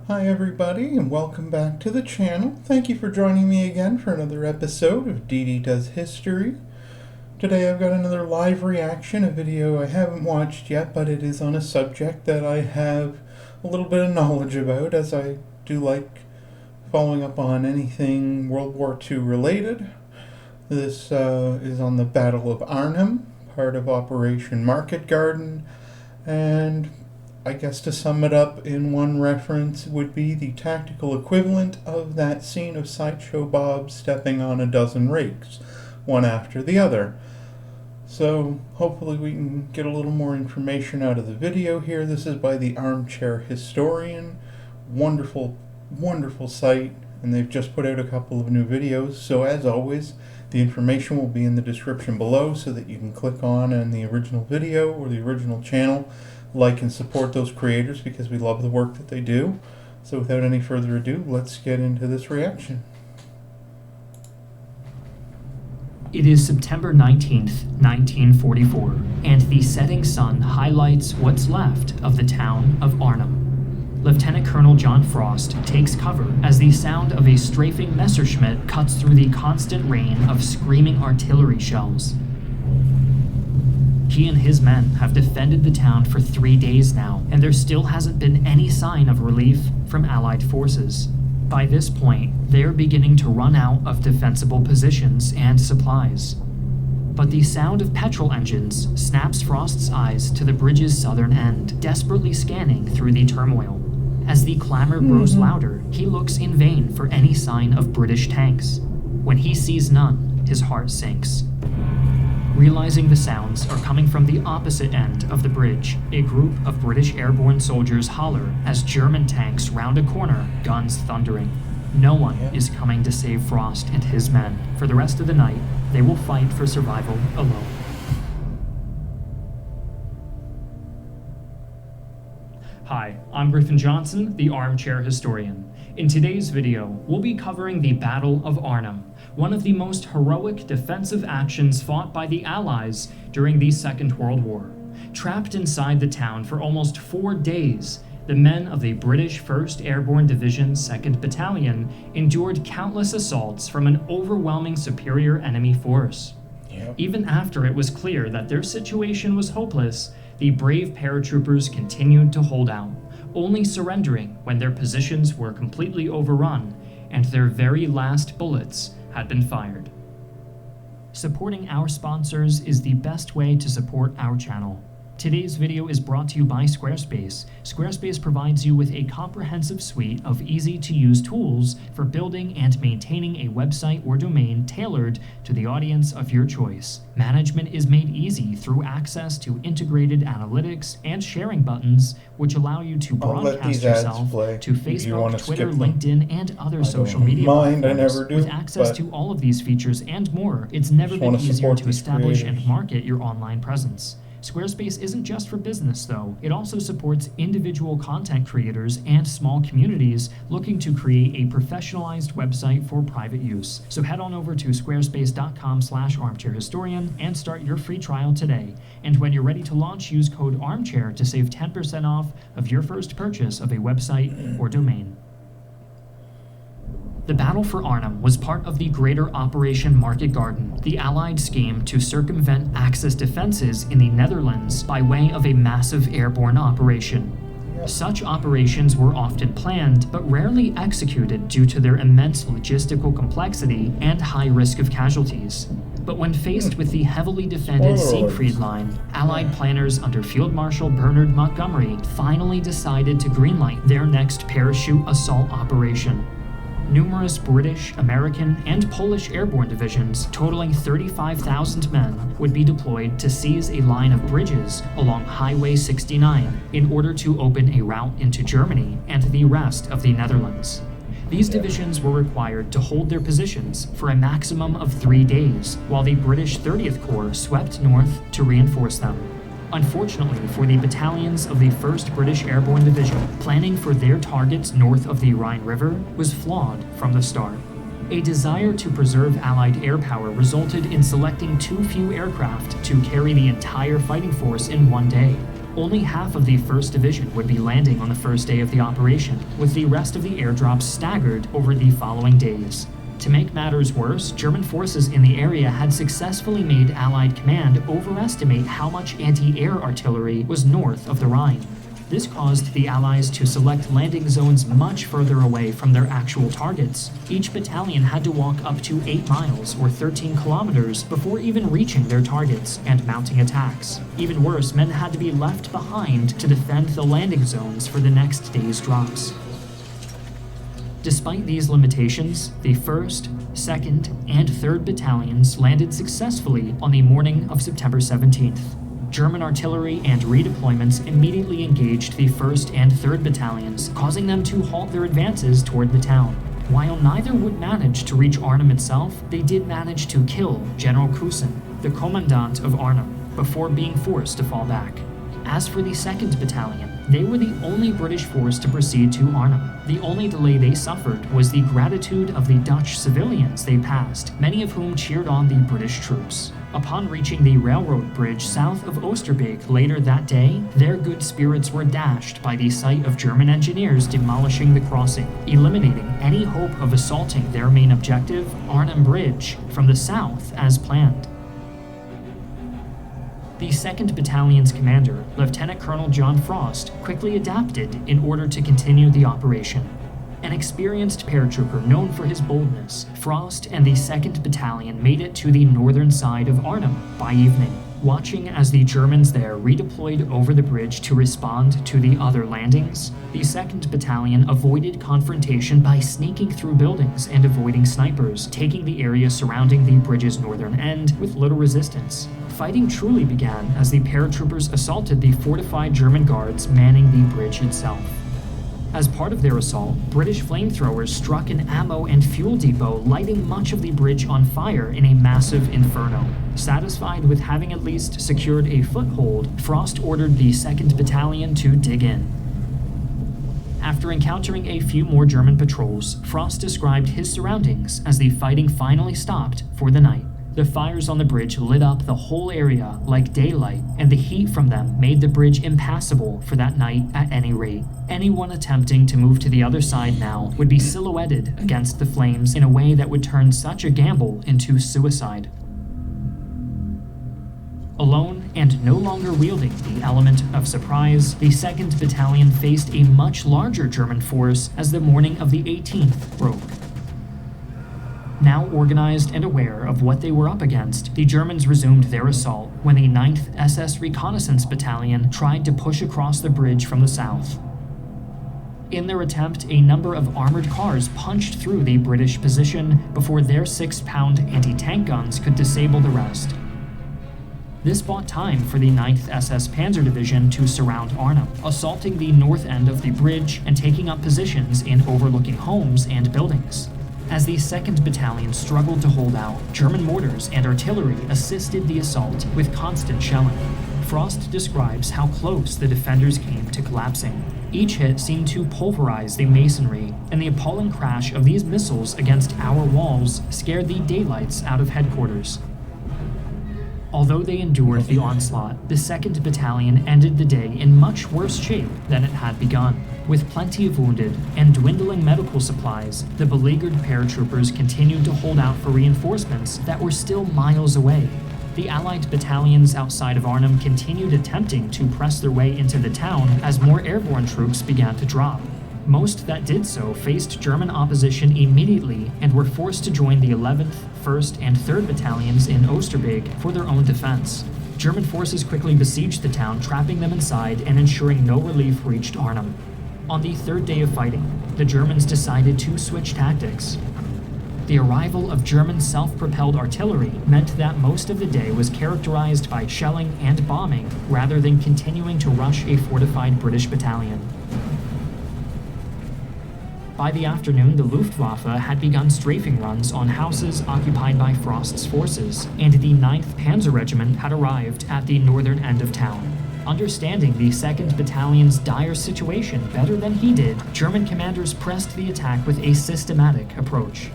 Hi everybody, and welcome back to the channel. Thank you for joining me again for another episode of DeeDee Does History. Today I've got another live reaction, a video I haven't watched yet, but it is on a subject that I have a little bit of knowledge about, as I do like following up on anything World War II related. This is on the Battle of Arnhem, part of Operation Market Garden, and I guess to sum it up in one reference would be the tactical equivalent of that scene of Sideshow Bob stepping on a dozen rakes, one after the other. So hopefully we can get a little more information out of the video here. This is by the Armchair Historian. Wonderful, wonderful site, and they've just put out a couple of new videos. So as always, the information will be in the description below so that you can click on the original video or the original channel, like and support those creators because we love the work that they do. So without any further ado, let's get into this reaction. It is September 19th, 1944, and the setting sun highlights what's left of the town of Arnhem. Lieutenant Colonel John Frost takes cover as the sound of a strafing Messerschmitt cuts through the constant rain of screaming artillery shells. He and his men have defended the town for 3 days now, and there still hasn't been any sign of relief from Allied forces. By this point, they are beginning to run out of defensible positions and supplies. But the sound of petrol engines snaps Frost's eyes to the bridge's southern end, desperately scanning through the turmoil. As the clamor grows louder, he looks in vain for any sign of British tanks. When he sees none, his heart sinks. Realizing the sounds are coming from the opposite end of the bridge, a group of British airborne soldiers holler as German tanks round a corner, guns thundering. No one is coming to save Frost and his men. For the rest of the night, they will fight for survival alone. Hi, I'm Griffin Johnson, the Armchair Historian. In today's video, we'll be covering the Battle of Arnhem, one of the most heroic defensive actions fought by the Allies during the Second World War. Trapped inside the town for almost 4 days, the men of the British 1st Airborne Division 2nd Battalion endured countless assaults from an overwhelming superior enemy force. Even after it was clear that their situation was hopeless, the brave paratroopers continued to hold out, only surrendering when their positions were completely overrun and their very last bullets had been fired. Supporting our sponsors is the best way to support our channel. Today's video is brought to you by Squarespace. Squarespace provides you with a comprehensive suite of easy-to-use tools for building and maintaining a website or domain tailored to the audience of your choice. Management is made easy through access to integrated analytics and sharing buttons, which allow you to broadcast yourself to Facebook, Twitter, LinkedIn, and other social media platforms. With access to all of these features and more, it's never been easier to establish and market your online presence. Squarespace isn't just for business, though. It also supports individual content creators and small communities looking to create a professionalized website for private use. So head on over to squarespace.com/armchairhistorian and start your free trial today. And when you're ready to launch, use code ARMCHAIR to save 10% off of your first purchase of a website or domain. The battle for Arnhem was part of the greater Operation Market Garden, the Allied scheme to circumvent Axis defenses in the Netherlands by way of a massive airborne operation. Such operations were often planned, but rarely executed due to their immense logistical complexity and high risk of casualties. But when faced with the heavily defended Siegfried Line, Allied planners under Field Marshal Bernard Montgomery finally decided to greenlight their next parachute assault operation. Numerous British, American, and Polish airborne divisions, totaling 35,000 men, would be deployed to seize a line of bridges along Highway 69 in order to open a route into Germany and the rest of the Netherlands. These divisions were required to hold their positions for a maximum of 3 days, while the British 30th Corps swept north to reinforce them. Unfortunately for the battalions of the 1st British Airborne Division, planning for their targets north of the Rhine River was flawed from the start. A desire to preserve Allied air power resulted in selecting too few aircraft to carry the entire fighting force in one day. Only half of the 1st Division would be landing on the first day of the operation, with the rest of the airdrops staggered over the following days. To make matters worse, German forces in the area had successfully made Allied command overestimate how much anti-air artillery was north of the Rhine. This caused the Allies to select landing zones much further away from their actual targets. Each battalion had to walk up to 8 miles or 13 kilometers before even reaching their targets and mounting attacks. Even worse, men had to be left behind to defend the landing zones for the next day's drops. Despite these limitations, the 1st, 2nd, and 3rd battalions landed successfully on the morning of September 17th. German artillery and redeployments immediately engaged the 1st and 3rd battalions, causing them to halt their advances toward the town. While neither would manage to reach Arnhem itself, they did manage to kill General Kusen, the commandant of Arnhem, before being forced to fall back. As for the 2nd Battalion, they were the only British force to proceed to Arnhem. The only delay they suffered was the gratitude of the Dutch civilians they passed, many of whom cheered on the British troops. Upon reaching the railroad bridge south of Oosterbeek later that day, their good spirits were dashed by the sight of German engineers demolishing the crossing, eliminating any hope of assaulting their main objective, Arnhem Bridge, from the south as planned. The 2nd Battalion's commander, Lieutenant Colonel John Frost, quickly adapted in order to continue the operation. An experienced paratrooper known for his boldness, Frost and the 2nd Battalion made it to the northern side of Arnhem by evening, watching as the Germans there redeployed over the bridge to respond to the other landings. The 2nd Battalion avoided confrontation by sneaking through buildings and avoiding snipers, taking the area surrounding the bridge's northern end with little resistance. Fighting truly began as the paratroopers assaulted the fortified German guards manning the bridge itself. As part of their assault, British flamethrowers struck an ammo and fuel depot, lighting much of the bridge on fire in a massive inferno. Satisfied with having at least secured a foothold, Frost ordered the 2nd Battalion to dig in. After encountering a few more German patrols, Frost described his surroundings as the fighting finally stopped for the night. The fires on the bridge lit up the whole area like daylight, and the heat from them made the bridge impassable for that night at any rate. Anyone attempting to move to the other side now would be silhouetted against the flames in a way that would turn such a gamble into suicide. Alone and no longer wielding the element of surprise, the 2nd Battalion faced a much larger German force as the morning of the 18th broke. Now organized and aware of what they were up against, the Germans resumed their assault when the 9th SS Reconnaissance Battalion tried to push across the bridge from the south. In their attempt, a number of armored cars punched through the British position before their 6-pound anti-tank guns could disable the rest. This bought time for the 9th SS Panzer Division to surround Arnhem, assaulting the north end of the bridge and taking up positions in overlooking homes and buildings. As the 2nd Battalion struggled to hold out, German mortars and artillery assisted the assault with constant shelling. Frost describes how close the defenders came to collapsing. Each hit seemed to pulverize the masonry, and the appalling crash of these missiles against our walls scared the daylights out of headquarters. Although they endured the onslaught, the 2nd Battalion ended the day in much worse shape than it had begun. With plenty of wounded and dwindling medical supplies, the beleaguered paratroopers continued to hold out for reinforcements that were still miles away. The Allied battalions outside of Arnhem continued attempting to press their way into the town as more airborne troops began to drop. Most that did so faced German opposition immediately and were forced to join the 11th, 1st, and 3rd Battalions in Oosterbeek for their own defense. German forces quickly besieged the town, trapping them inside and ensuring no relief reached Arnhem. On the 3rd day of fighting, the Germans decided to switch tactics. The arrival of German self-propelled artillery meant that most of the day was characterized by shelling and bombing rather than continuing to rush a fortified British battalion. By the afternoon, the Luftwaffe had begun strafing runs on houses occupied by Frost's forces, and the 9th Panzer Regiment had arrived at the northern end of town. Understanding the 2nd Battalion's dire situation better than he did, German commanders pressed the attack with a systematic approach.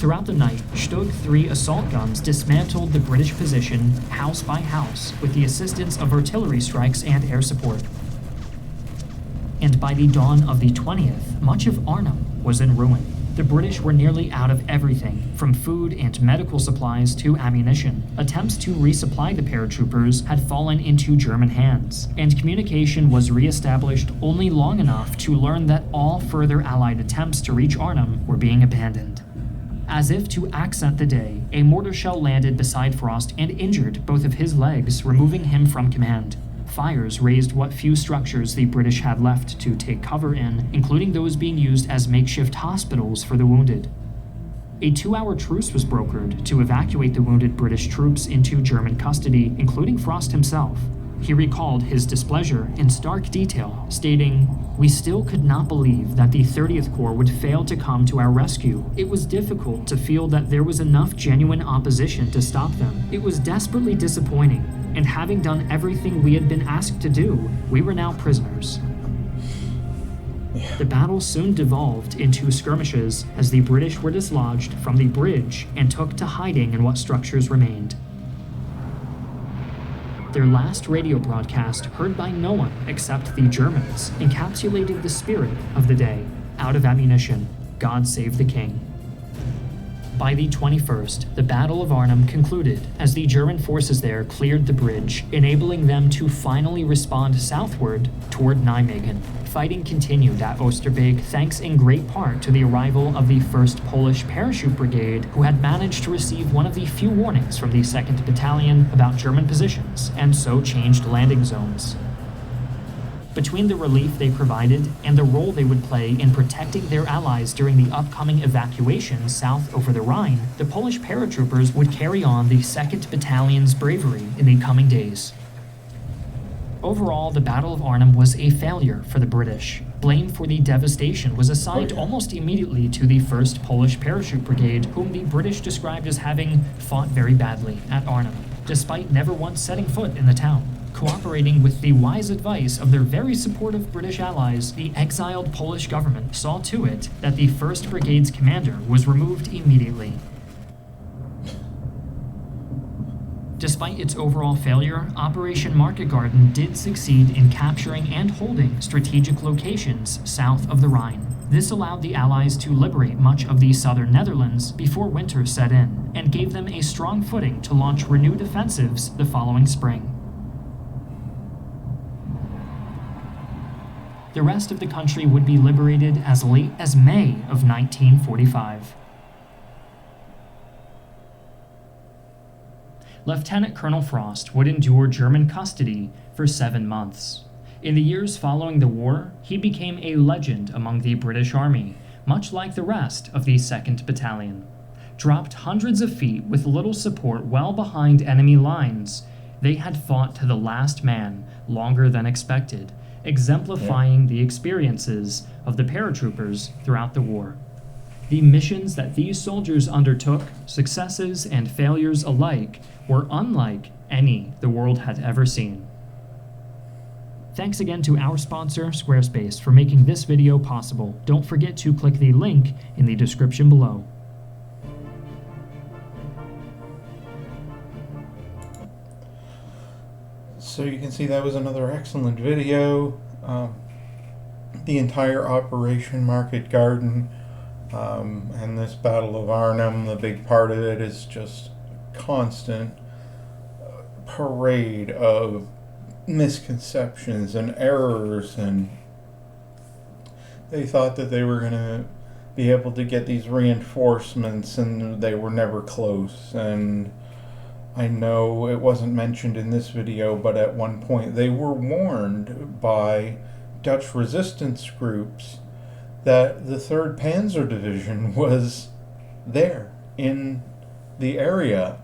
Throughout the night, Stug 3 assault guns dismantled the British position house by house with the assistance of artillery strikes and air support. And by the dawn of the 20th, much of Arnhem was in ruin. The British were nearly out of everything, from food and medical supplies to ammunition. Attempts to resupply the paratroopers had fallen into German hands, and communication was re-established only long enough to learn that all further Allied attempts to reach Arnhem were being abandoned. As if to accent the day, a mortar shell landed beside Frost and injured both of his legs, removing him from command. Fires razed what few structures the British had left to take cover in, including those being used as makeshift hospitals for the wounded. A 2-hour truce was brokered to evacuate the wounded British troops into German custody, including Frost himself. He recalled his displeasure in stark detail, stating, "We still could not believe that the 30th Corps would fail to come to our rescue. It was difficult to feel that there was enough genuine opposition to stop them. It was desperately disappointing, and having done everything we had been asked to do, we were now prisoners." The battle soon devolved into skirmishes as the British were dislodged from the bridge and took to hiding in what structures remained. Their last radio broadcast, heard by no one except the Germans, encapsulated the spirit of the day. Out of ammunition, God save the King. By the 21st, the Battle of Arnhem concluded as the German forces there cleared the bridge, enabling them to finally respond southward toward Nijmegen. Fighting continued at Oosterbeek thanks in great part to the arrival of the 1st Polish Parachute Brigade, who had managed to receive one of the few warnings from the 2nd Battalion about German positions, and so changed landing zones. Between the relief they provided and the role they would play in protecting their allies during the upcoming evacuation south over the Rhine, the Polish paratroopers would carry on the 2nd Battalion's bravery in the coming days. Overall, the Battle of Arnhem was a failure for the British. Blame for the devastation was assigned almost immediately to the 1st Polish Parachute Brigade, whom the British described as having fought very badly at Arnhem, despite never once setting foot in the town. Cooperating with the wise advice of their very supportive British allies, the exiled Polish government saw to it that the 1st Brigade's commander was removed immediately. Despite its overall failure, Operation Market Garden did succeed in capturing and holding strategic locations south of the Rhine. This allowed the Allies to liberate much of the southern Netherlands before winter set in, and gave them a strong footing to launch renewed offensives the following spring. The rest of the country would be liberated as late as May of 1945. Lieutenant Colonel Frost would endure German custody for 7 months. In the years following the war, he became a legend among the British Army, much like the rest of the 2nd Battalion. Dropped hundreds of feet with little support well behind enemy lines, they had fought to the last man longer than expected, exemplifying the experiences of the paratroopers throughout the war. The missions that these soldiers undertook, successes and failures alike, were unlike any the world had ever seen. Thanks again to our sponsor, Squarespace, for making this video possible. Don't forget to click the link in the description below. So you can see that was another excellent video. The entire Operation Market Garden and this Battle of Arnhem, the big part of it is just constant parade of misconceptions and errors, and they thought that they were going to be able to get these reinforcements, and they were never close. And I know it wasn't mentioned in this video, but at one point they were warned by Dutch resistance groups that the 3rd Panzer Division was there in the area.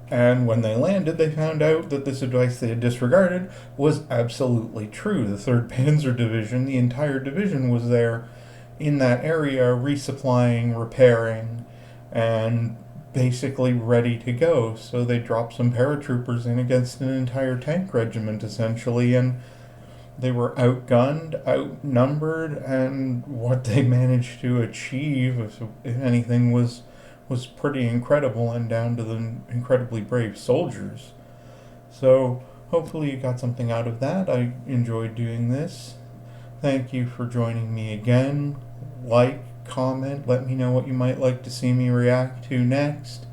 And when they landed, they found out that this advice they had disregarded was absolutely true. The 3rd Panzer Division, the entire division, was there in that area resupplying, repairing, and basically ready to go. So they dropped some paratroopers in against an entire tank regiment, essentially, and they were outgunned, outnumbered, and what they managed to achieve, if anything, was was pretty incredible, and down to the incredibly brave soldiers. So hopefully you got something out of that. I enjoyed doing this. Thank you for joining me again. Like, comment, let me know what you might like to see me react to next.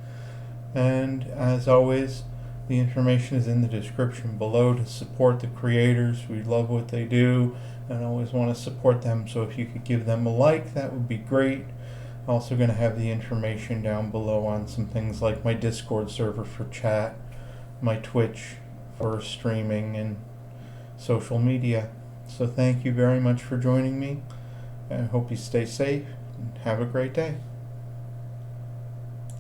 And as always, the information is in the description below to support the creators. We love what they do and always want to support them, so if you could give them a like, that would be great. Also going to have the information down below on some things like my Discord server for chat, my Twitch for streaming, and social media. So thank you very much for joining me. I hope you stay safe and have a great day.